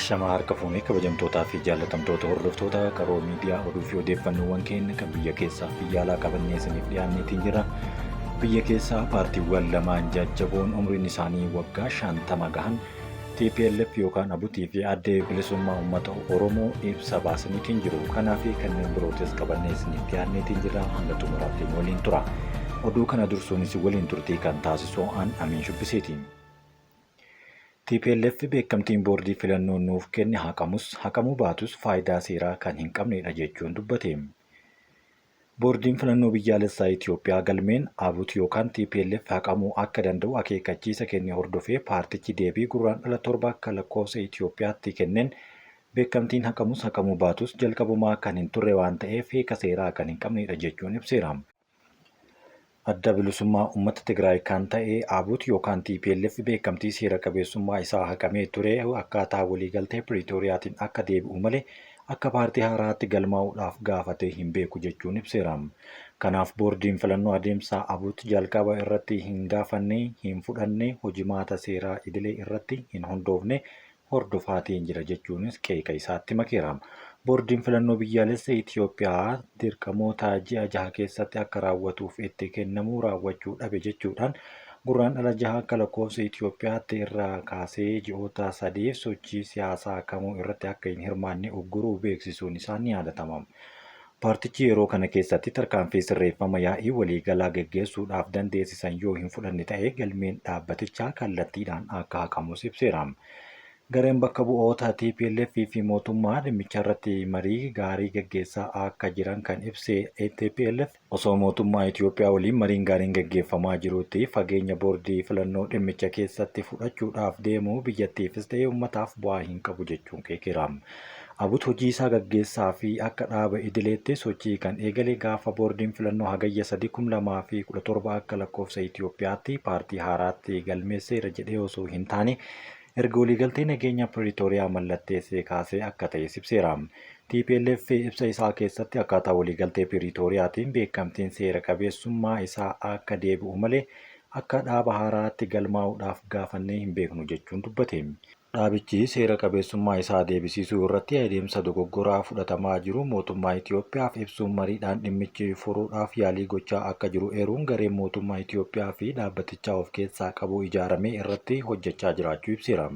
Ashamaa harka fuunee kabajamtootaa fi jaallatamtoota hordoftoota qaroo miidiyaa oduu fi odeeffannoowwan keenya kan biyya keessaa fi alaa qabannee isiniif dhiyaanneetiin jira. Biyya keessaa paartiiwwan lamaan jajjaboon umriin isaanii waggaa 50 gahan TPLF yookaan Abutii fi Adda Bilisummaa Uummata Oromoo ibsa baasaniitiin jiru. Kanaaf kanneen birootis qabannee isiniif dhiyaanneetiin jira. Hanga xumuraatti waliin tura. Oduu kana dursuunis waliin turtii kan taasisu an Amiin Shubbiseetiin. TPLF beekamtiin boordii filannoo nuuf kenne haqamuu baatus faayidaa seeraa kan hin qabnedha jechuun dubbate. Boordiin filannoo biyyaalessaa Itoophiyaa galmeen Abut yookaan TPLF haqamuu akka danda'u akeekkachiisa kenne hordofee paartichi deebii gurraandhala 7 akka lakkoofsa Itoophiyaatti kenneen beekamtiin haqamuu baatus jalqabumaa kan hin turre waan ta'eef hiika seeraa kan hin qabnedha jechuun ibseera. Adda Bilisummaa Uummata Tigraay kan ta'e Abut yookaan TPLF beekamtii seera qabeessummaa isaa haqamee ture akkaataa waliigaltee Piriitooriyaatiin akka deebi'u malee akka paartii haaraatti galmaa'uudhaaf gaafatee hin beeku jechuun ibseera. Kanaaf boordiin filannoo adeemsa Abut jalqaba irratti hin gaafanne, hin fudhanne, hojimaata seeraa idilee irratti hin hundoofne hordofaatiin jira jechuunis qeeqa isaatti makeera. Boordiin filannoo biyyaalessa Itoophiyaa dirqamoota ji'a 6 keessatti akka raawwatuuf itti kennamu raawwachuu dhabe jechuudhaan gurraandhala 6 akka lakkoofsa Itoophiyaatti irraa kaasee ji'oota 3 sochii siyaasaa kamuu irratti akka hin hirmaanne ugguruu beeksisuun isaa ni yaadatama. Paartichi yeroo kana keessatti tarkaanfii sirreeffama yaa'ii waliigalaa geggeessuudhaaf dandeessisan yoo hin fudhanne ta'e galmeen dhaabbatichaa kallattiidhaan akka haqamus ibseera. Gareen bakka bu'oota TPLF fi mootummaa dhimmicha irratti marii gaarii geggeessaa akka jiran kan ibse TPLF osoo mootummaa Itoophiyaa waliin mariin gaariin geggeeffamaa jirutti fageenya boordii filannoo dhimmicha keessatti fudhachuudhaaf deemu biyyattiifis ta'ee uummataaf bu'aa hin qabu jechuun qeeqeera. Abut hojii isaa gaggeessaa fi akka dhaaba idileetti sochii kan eegale gaafa boordiin filannoo hagayya 2017 akka lakkoofsa Itoophiyaatti paartii haaraatti galmeesseera jedhee osoo hin taane erga waliigaltee nageenya Piriitooriyaa mallatteessee kaasee akka ta'e ibseera. TPLF ibsa isaa keessatti akkaataa waliigaltee Piriitooriyaatiin beekamtiin seera qabeessummaa isaa akka deebi'u malee akka dhaaba haaraatti galmaa'uudhaaf gaafannee hin beeknu jechuun dubbate. Dhaabichi seera qabeessummaa isaa deebisisuu irratti adeemsa dogoggoraa fudhatamaa jiru mootummaa Itoophiyaaf ibsuun mariidhaan dhimmichi furuudhaaf yaalii gochaa akka jiru eeruun gareen mootummaa Itoophiyaa fi dhaabbatichaa of keessaa qabu ijaaramee irratti hojjechaa jiraachuu ibseera.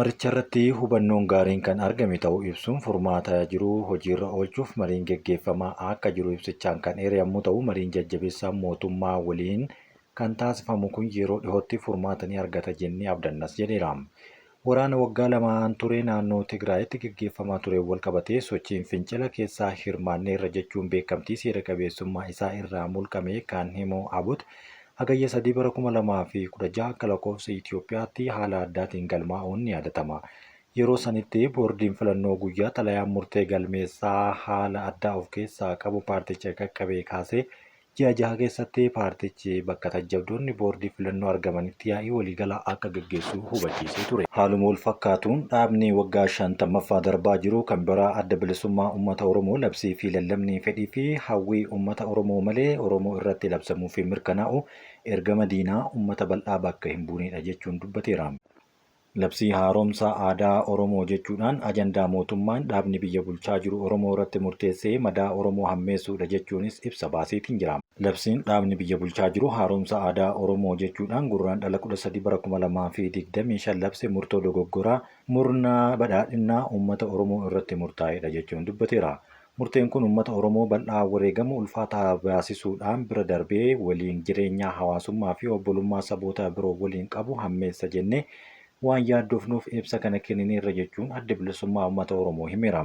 Maricha irratti hubannoon gaariin kan argame ta'uu ibsuun furmaata jiru hojiirra oolchuuf mariin geggeeffamaa akka jiru ibsichaan kan eere yommuu ta'u mariin jajjabeessaan mootummaa waliin kan taasifamu kun yeroo dhihootti furmaata ni argata jennee abdannas jedheera. Waraana waggaa 2 ture naannoo Tigraayitti geggeeffamaa ture walqabatee sochiin fincila keessaa hirmaanneerra jechuun beekamtii seera qabeessummaa isaa irraa mulqame kan himu Abut hagayya 3 bara 2016 akka lakkoofsa Itoophiyaatti haala addaatiin galmaa'uun ni yaadatama. Yeroo sanitti boordiin filannoo guyyaa xalayaan murtee galmeessaa haala addaa of keessaa qabu paarticha qaqqabee kaasee ji'a 6 keessatti paartichi bakka tajjabdoonni boordii filannoo argamanitti yaa'ii waliigalaa akka gaggeessu hubachiisee ture. Haaluma wal fakkaatuun dhaabni waggaa 50ffaa darbaa jiru kan biraa Adda Bilisummaa Uummata Oromoo labsii fi lallabni fedhii fi hawwii uummata Oromoo malee Oromoo irratti labsamuu fi mirkanaa'u ergama diinaa uummata bal'aa bakka hin buunedha jechuun dubbateera. Labsii haaromsa aadaa Oromoo jechuudhaan ajandaa mootummaan dhaabni biyya bulchaa jiru Oromoo irratti murteessee madaa Oromoo hammeessuudha jechuunis ibsa baaseetiin jira. Labsiin dhaabni biyya bulchaa jiru haaromsa aadaa Oromoo jechuudhaan gurraandhala 13 bara 2025 labse murtoo dogoggoraa murna badhaadhinnaa uummata Oromoo irratti murtaa'edha jechuun dubbateera. Murteen kun uummata Oromoo bal'aa wareegama ulfaataa baasisuudhaan bira darbee waliin jireenya hawaasummaa fi obbolummaa saboota biroo waliin qabu hammeessa jennee waan yaaddofnuuf ibsa kana kennineerra jechuun Adda Bilisummaa Uummata Oromoo himeera.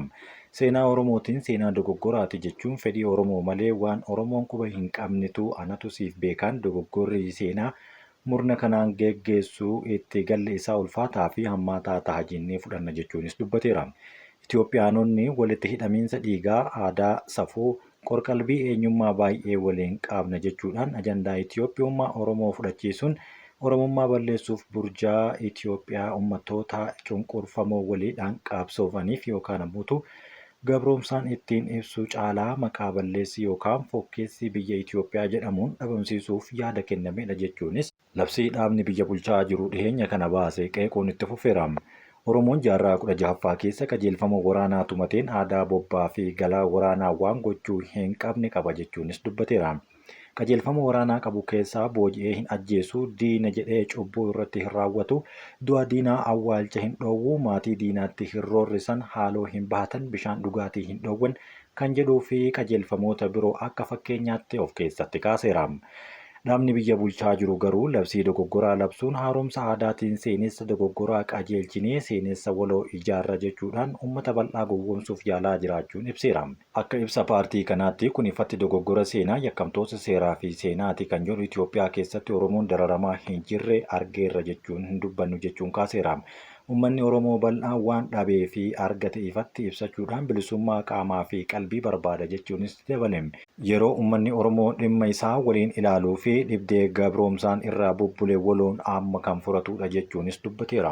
Seenaa Oromootiin seenaa dogoggoraati jechuun fedhii Oromoo malee waan Oromoon quba hin qabnetu anatu siif beekaan dogoggorri seenaa murna kanaan geggeessuu itti galli isaa ulfaataa fi hammaataa ta'a jennee fudhanna jechuunis dubbateera. Itoophiyaanonni walitti hidhamiinsa dhiigaa, aadaa, safuu, qorqalbii eenyummaa baay'ee waliin qabna jechuudhaan ajandaa Itoophiyummaa Oromoo fudhachiisuun Oromummaa balleessuuf burjaa Itoophiyaa uummattoota cunqurfamoo waliidhaan qabsoofaniif yookaan ammoo gabroomsaan ittiin ibsu caalaa maqaa balleessii yookaan fokkeessi biyya Itoophiyaa jedhamuun dhabamsiisuuf yaada kennamedha jechuunis labsii dhaabni biyya bulchaa jiru dhiheenya kana baase qeequun itti fufeera. Oromoon jaarraa 16ffaa keessa qajeelfama waraanaa tumateen aadaa bobbaa fi galaa waraanaa waan gochuu hin qabne qaba jechuunis dubbateera. Qajeelfama waraanaa qabu keessaa booji'ee hin ajjeesu, diina jedhee cubbuu irratti hin raawwatu, du'a diinaa awwaalcha hin dhoowwu, maatii diinaatti hin roorrisan, haaloo hin bahatan, bishaan dhugaatii hin dhoowwan kan jedhuu fi qajeelfamoota biroo akka fakkeenyaatti of keessatti kaaseera. Dhaabni biyya bulchaa jiru garuu labsii dogoggoraa labsuun haaromsa aadaatiin seenessa dogoggoraa qajeelchinee seenessa waloo ijaarra jechuudhaan uummata bal'aa gowwoomsuuf yaalaa jiraachuun ibseera. Akka ibsa paartii kanaatti kun ifatti dogoggora seenaa yakkamtoota seeraa fi seenaati kan jedhu Itoophiyaa keessatti Oromoon dararamaa hin jirre argeerra jechuun hin dubbannu jechuun kaaseera. Uummanni Oromoo bal'aa waan dhabee fi argate ifatti ibsachuudhaan bilisummaa qaamaa fi qalbii barbaada jechuunis dabale. Yeroo uummanni Oromoo dhimma isaa waliin ilaaluu fi dhibdee gabroomsaan irraa bubbule waloon amma kan furatudha jechuunis dubbateera.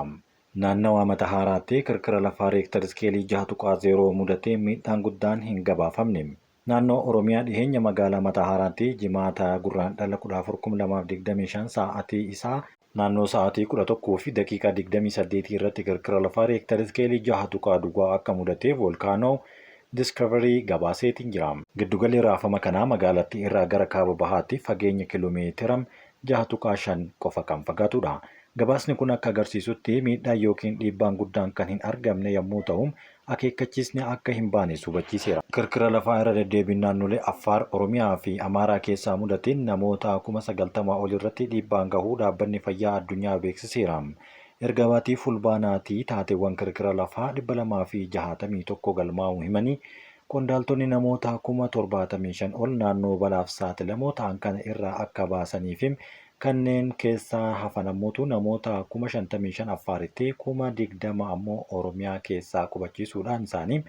Naannawaa Matahaaraatti kirkira lafaa reektar iskeelii 6.0 mudatee miidhaan guddaan hin gabaafamne. Naannoo Oromiyaa dhiheenya magaalaa Matahaaraatti jimaata gurraandhala 14/2025 sa'aatii isaa naannoo sa'aatii 11 fi daqiiqaa 28 irratti kirkira lafaa reektar iskeelii 6.2 akka mudatee voolkaanoo Diskavarii gabaaseetiin jira. Giddugalli raafama kanaa magaalattii irraa gara kaaba bahaatti fageenya kiiloomeetira 6.5 qofa kan fagaatudha. Gabaasni kun akka agarsiisutti miidhaan yookiin dhiibbaan guddaan kan hin argamne yommuu ta'u, akeekkachiisni akka hin baane hubachiiseera. Kirkira lafaa irra deddeebiin naannolee Affaar, Oromiyaa fi Amaaraa keessaa mudateen namoota 90,000 ol irratti dhiibbaan gahuu dhaabbanni fayyaa addunyaa beeksiseera. Erga baatii fulbaanaatii taateewwan kirkira lafaa 261 galmaa'uu himanii qondaaltonni namoota 75,000 ol naannoo balaaf saaxilamoo ta'an kana irraa akka baasaniif kanneen keessaa hafan ammoo namoota 55,000 Affaaritti 20,000 ammoo Oromiyaa keessaa qubachiisuudhaan isaanii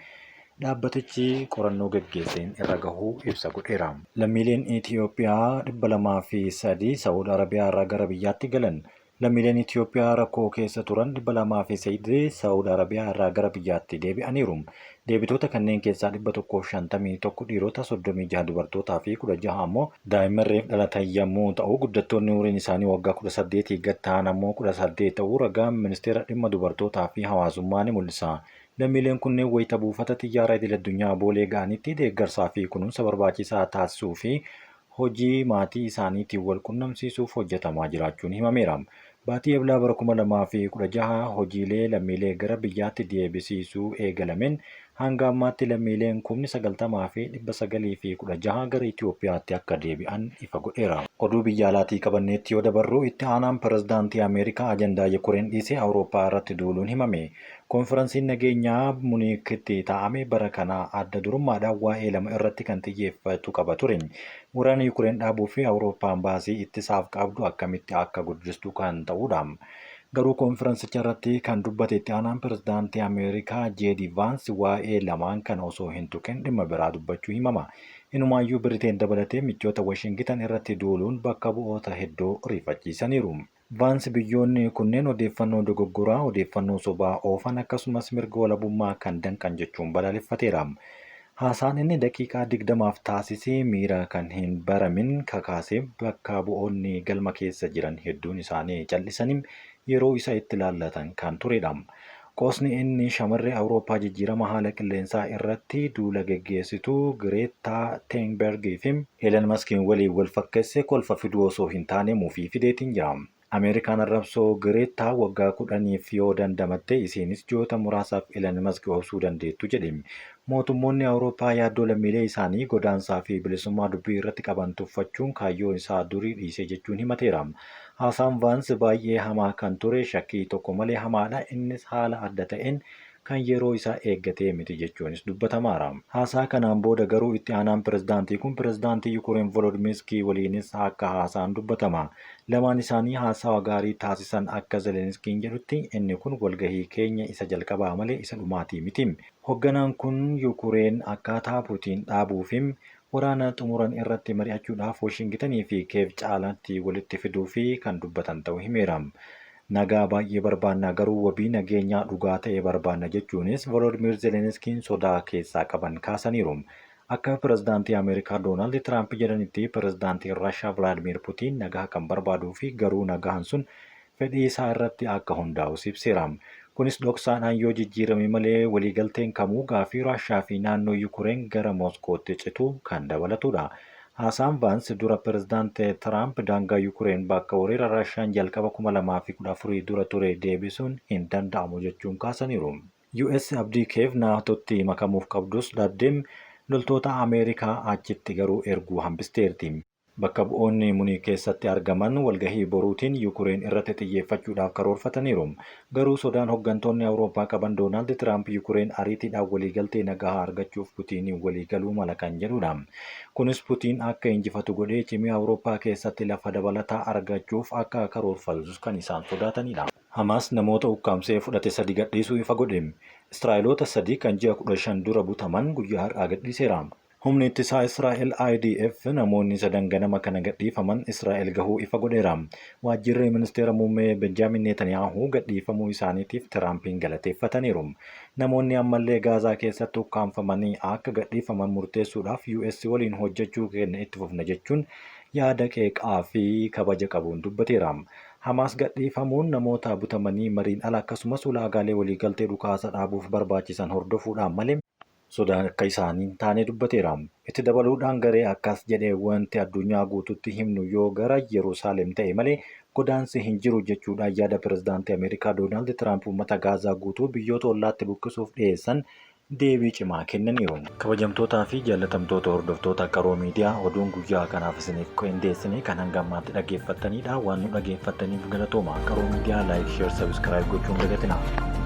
dhaabbatichi qorannoo gaggeesseen irra gahuu ibsa godheera. Lammiileen Itoophiyaa 203 Saawud Arabiyaa irraa gara biyyaatti galan. Lammiileen Itoophiyaa rakkoo keessa turan 203 Saawud Arabiyaa irraa gara biyyaatti deebi'aniiru. Deebitoota kanneen keessaa 151 dhiirota, 36 dubartootaa fi 16 ammoo daa'imman reef dhalatan yommuu ta'u, guddattoonni umriin isaanii waggaa 18 gad ta'an ammoo 18 ta'uu ragaan ministeera dhimma dubartootaa fi hawaasummaa ni mul'isa. Lammiileen kunneen wayita buufata xiyyaaraa idil-addunyaa Boolee ga'anitti deeggarsaa fi kunuunsa barbaachisaa taasisuu fi hojii maatii isaaniitiin wal qunnamsiisuuf hojjetamaa jiraachuun himameera. Baatii eblaa bara 2016 hojiilee lammiilee gara biyyaatti deebisiisuu eegalameen hanga ammaatti lammiileen 90,916 gara Itoophiyaatti akka deebi'an ifa godheera. Oduu biyya alaatii qabanneetti yoo dabarru itti aanaan pirezidaantii Ameerikaa ajandaa Yukureen dhiisee Awurooppaa irratti duuluun himame. Konferansiin nageenyaa Muniikitti taa'ame bara kana adda durummaadhaan waa'ee lama irratti kan xiyyeeffatu qaba ture. Waraana Yukureen dhaabuu fi Awurooppaan baasii ittisaaf qabdu akkamitti akka guddistu kan ta'udha. Garuu konferansicha irratti kan dubbate itti aanaan pirezidaantii Ameerikaa J.D. Vance waa'ee lamaan kana osoo hin tuqin dhimma biraa dubbachuu himama. Inumaayyuu Biriteen dabalatee michoota Washingitan irratti duuluun bakka bu'oota hedduu rifachiisaniiru. Vance biyyoonni kunneen odeeffannoo dogoggoraa, odeeffannoo sobaa oofan akkasumas mirga walabummaa kan danqan jechuun balaaleffateera. Haasaan inni daqiiqaa 20f taasisee miira kan hin baramin kakaasee bakka bu'oonni galma keessa jiran hedduun isaanii callisanii yeroo isa itti ilaallatan kan turedha. Qoosni inni shamarree Awurooppaa jijjiirama haala qilleensaa irratti duula geggeessitu Gireetaa Teenbergii fi Eelen Maskiin waliin wal fakkeessee kolfa fiduu osoo hin taane muufii fideetiin jira. Ameerikaan arrabsoo Gireetaa waggaa 10f yoo dandamatte isiinis ji'oota muraasaaf Eelen Maskii obsuu dandeettu jedhe. Mootummoonni Awurooppaa yaaddoo lammiilee isaanii godaansaa fi bilisummaa dubbii irratti qaban tuffachuun kaayyoon isaa durii dhiise jechuun himateera. Haasaan Vaansi baay'ee hamaa kan ture, shakkii tokko malee hamaadha, innis haala adda ta'een kan yeroo isaa eeggatee miti jechuunis dubbatamaara. Haasaa kanaan booda garuu itti aanaan pirezidaantii kun pirezidaantii Yukureen Volodimirsky waliinis akka haasaan dubbatama. Lamaan isaanii haasawa gaarii taasisan akka Zelenskiin jedhutti inni kun walgahii keenya isa jalqabaa malee isa dhumaatii miti. Hoogganaan kun Yukureen akkaataa Puutiin dhaabuuf waraana xumuran irratti mari'achuudhaaf Washingitanii fi Keev caalatti walitti fiduu fi kan dubbatan ta'uu himeera. Nagaa baay'ee barbaanna garuu wabii nageenyaa dhugaa ta'e barbaanna jechuunis Volodimir Zelenskiin sodaa keessaa qaban kaasaniiru. Akka pirezidaantii Ameerikaa Doonaald Tiraamp jedhanitti pirezidaantii Raashiyaa Vilaadimir Puutiin nagaa kan barbaaduu fi garuu nagaan sun fedhii isaa irratti akka hundaa'u ibseera. Kunis dhoksaadhaan yoo jijjiirame malee waliigalteen kamuu gaaffii Raashiyaa fi naannoo Yukureen gara Mooskootti citu kan dabalatudha. Haasaan Vaans dura pireezidaantii Tiraamp daangaa Yukureen bakka weerara Raashiyaan jalqaba 2014 dura ture deebisuun hin danda'amu jechuun kaasaniiru. US abdii Kiyev naatootti makamuuf qabdus dhabdeem loltoota Ameerikaa achitti garuu erguu hambisteerti. Bakka bu'oonni Munich keessatti argaman walgahii boruutiin Yukureen irratti xiyyeeffachuudhaaf karoorfataniiru. Garuu sodaan hooggantoonni Awurooppaa qaban Doonaald Tiraamp Yukureen ariitiidhaan waliigaltee nagaa argachuuf Puutiiniin waliigaluu mala kan jedhudha. Kunis Puutiin akka injifatu godhee cimee Awurooppaa keessatti lafa dabalataa argachuuf akka karoorfatus kan isaan sodaatanidha. Hamaas namoota ukkaamsee fudhate 3 gadhiisuu ifa godhe. Israa'eloota 3 kan ji'a 15 dura butaman guyyaa har'aa gadhiiseera. Humni ittisaa Israa'el IDF namoonni 3 ganama kana gadhiifaman Israa'el gahuu ifa godheera. Waajjirri ministeera muummee Benjaamin Netanyaahuu gadhiifamuu isaaniitiif Tiraampiin galateeffataniiru. Namoonni ammallee Gaazaa keessatti ukkaanfamanii akka gadhiifaman murteessuudhaaf US waliin hojjechuu keenya itti fufna jechuun yaada qeeqaa fi kabaja qabuun dubbateera. Hamaas gadhiifamuun namoota butamanii mariin ala akkasumas ulaagaalee waliigaltee dhukaasa dhaabuuf barbaachisan hordofuudhaan malee sodaan akka isaanii taane dubbateera. Itti dabaluudhaan garee akkas jedhee wanti addunyaa guututti himnu yoo gara Yerusaalem ta'e malee godaansi hin jiru jechuudhaan yaada pireezidaantii Ameerikaa Doonaald Tiraamp uummata Gaazaa guutuu biyyoota ollaatti buqqisuuf dhiyeessan deebii cimaa kennaniiru. Kabajamtootaa fi jaallatamtoota hordoftoota Qaroo Miidiyaa oduun guyyaa kanaaf isiniif qindeessine kan hanga ammaatti dhaggeeffattanidha. Waan nu dhaggeeffattaniif galatooma. Qaroo Miidiyaa laayik, sheer, sabiskiraayib gochuun dagatinaa.